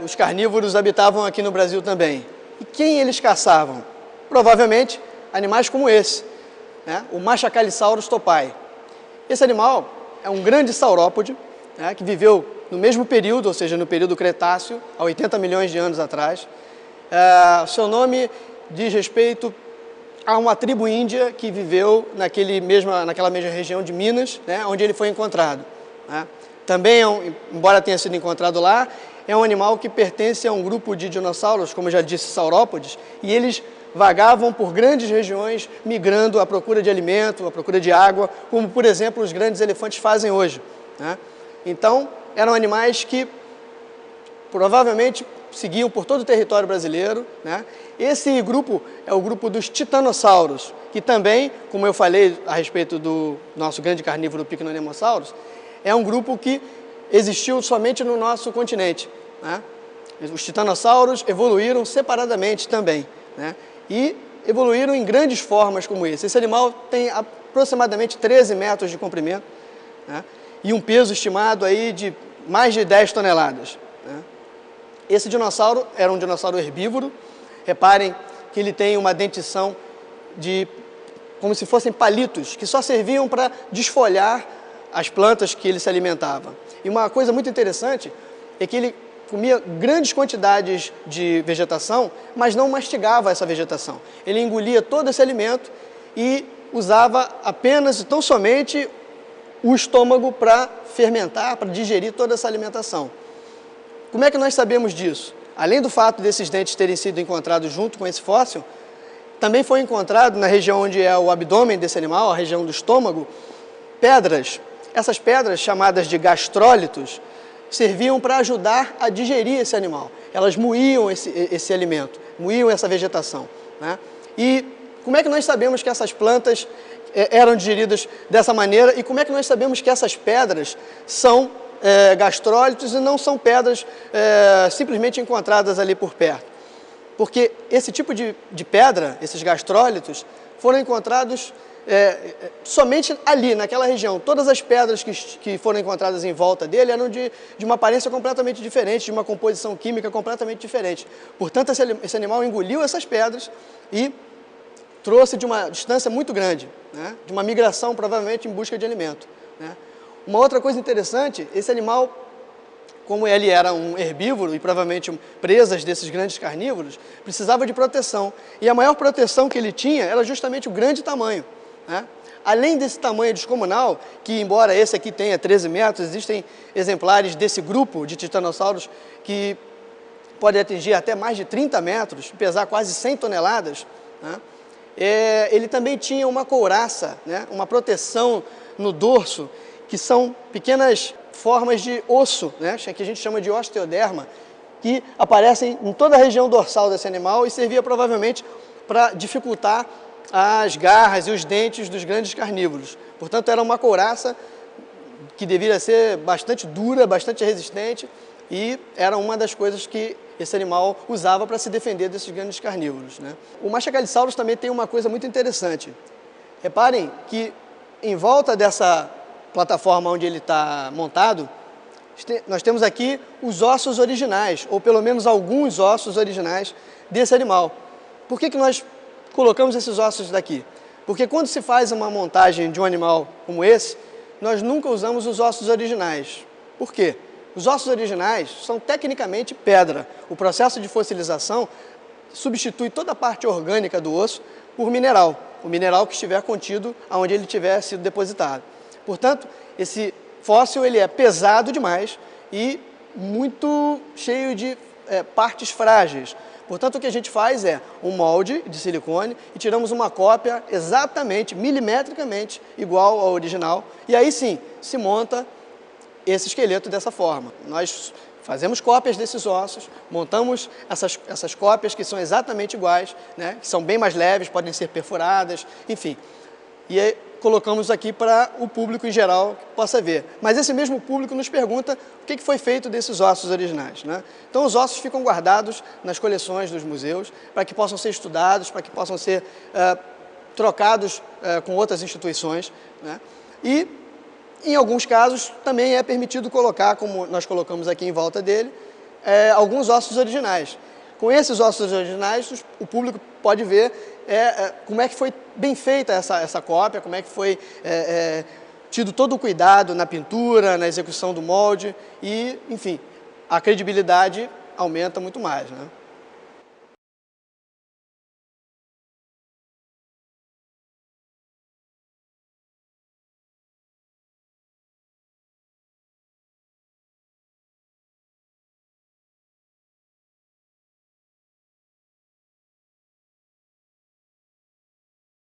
Os carnívoros habitavam aqui no Brasil também. E quem eles caçavam? Provavelmente animais como esse, né? O Machacalisaurus topai. Esse animal é um grande saurópode, né, que viveu no mesmo período, ou seja, no período Cretáceo, há 80 milhões de anos atrás. Seu nome diz respeito a uma tribo índia que viveu naquela mesma região de Minas, né, onde ele foi encontrado, né? Também, embora tenha sido encontrado lá, é um animal que pertence a um grupo de dinossauros, como eu já disse, saurópodes, e eles vagavam por grandes regiões, migrando à procura de alimento, à procura de água, como, por exemplo, os grandes elefantes fazem hoje, né? Então, eram animais que provavelmente seguiam por todo o território brasileiro, né? Esse grupo é o grupo dos titanossauros, que também, como eu falei a respeito do nosso grande carnívoro Pycnonemosaurus, é um grupo que existiu somente no nosso continente, né? Os titanossauros evoluíram separadamente também, né? E evoluíram em grandes formas como esse. Esse animal tem aproximadamente 13 metros de comprimento, né? E um peso estimado aí de mais de 10 toneladas, né? Esse dinossauro era um dinossauro herbívoro. Reparem que ele tem uma dentição como se fossem palitos, que só serviam para desfolhar as plantas que ele se alimentava. E uma coisa muito interessante é que ele comia grandes quantidades de vegetação, mas não mastigava essa vegetação. Ele engolia todo esse alimento e usava apenas e tão somente o estômago para fermentar, para digerir toda essa alimentação. Como é que nós sabemos disso? Além do fato desses dentes terem sido encontrados junto com esse fóssil, também foi encontrado na região onde é o abdômen desse animal, a região do estômago, pedras. Essas pedras, chamadas de gastrólitos, serviam para ajudar a digerir esse animal. Elas moíam esse alimento, moíam essa vegetação, né? E como é que nós sabemos que essas plantas eram digeridas dessa maneira e como é que nós sabemos que essas pedras são gastrólitos e não são pedras simplesmente encontradas ali por perto? Porque esse tipo de pedra, esses gastrólitos, foram encontrados somente ali, naquela região. Todas as pedras que foram encontradas em volta dele eram de uma aparência completamente diferente, de uma composição química completamente diferente. Portanto, esse animal engoliu essas pedras e trouxe de uma distância muito grande, né? De uma migração, provavelmente, em busca de alimento, né? Uma outra coisa interessante, esse animal, como ele era um herbívoro e provavelmente presas desses grandes carnívoros, precisava de proteção. E a maior proteção que ele tinha era justamente o grande tamanho, né? Além desse tamanho descomunal, que embora esse aqui tenha 13 metros, existem exemplares desse grupo de titanossauros que podem atingir até mais de 30 metros, pesar quase 100 toneladas, né? Ele também tinha uma couraça, né? Uma proteção no dorso, que são pequenas formas de osso, né? Que a gente chama de osteoderma, que aparecem em toda a região dorsal desse animal e servia provavelmente para dificultar as garras e os dentes dos grandes carnívoros. Portanto, era uma couraça que deveria ser bastante dura, bastante resistente, e era uma das coisas que esse animal usava para se defender desses grandes carnívoros, né? O Machacalisaurus também tem uma coisa muito interessante. Reparem que em volta dessa plataforma onde ele está montado, nós temos aqui os ossos originais, ou pelo menos alguns ossos originais desse animal. Por que nós colocamos esses ossos daqui? Porque quando se faz uma montagem de um animal como esse, nós nunca usamos os ossos originais. Por quê? Os ossos originais são tecnicamente pedra. O processo de fossilização substitui toda a parte orgânica do osso por mineral, o mineral que estiver contido onde ele tiver sido depositado. Portanto, esse fóssil ele é pesado demais e muito cheio de partes frágeis. Portanto, o que a gente faz é um molde de silicone e tiramos uma cópia exatamente, milimetricamente igual ao original, e aí sim se monta esse esqueleto dessa forma. Nós fazemos cópias desses ossos, montamos essas cópias que são exatamente iguais, né? Que são bem mais leves, podem ser perfuradas, enfim. E aí colocamos aqui para o público em geral que possa ver. Mas esse mesmo público nos pergunta o que foi feito desses ossos originais, né? Então os ossos ficam guardados nas coleções dos museus para que possam ser estudados, para que possam ser trocados com outras instituições, né? E em alguns casos também é permitido colocar, como nós colocamos aqui em volta dele, alguns ossos originais. Com esses ossos originais, o público pode ver como é que foi bem feita essa cópia, como é que foi tido todo o cuidado na pintura, na execução do molde e, enfim, a credibilidade aumenta muito mais, né?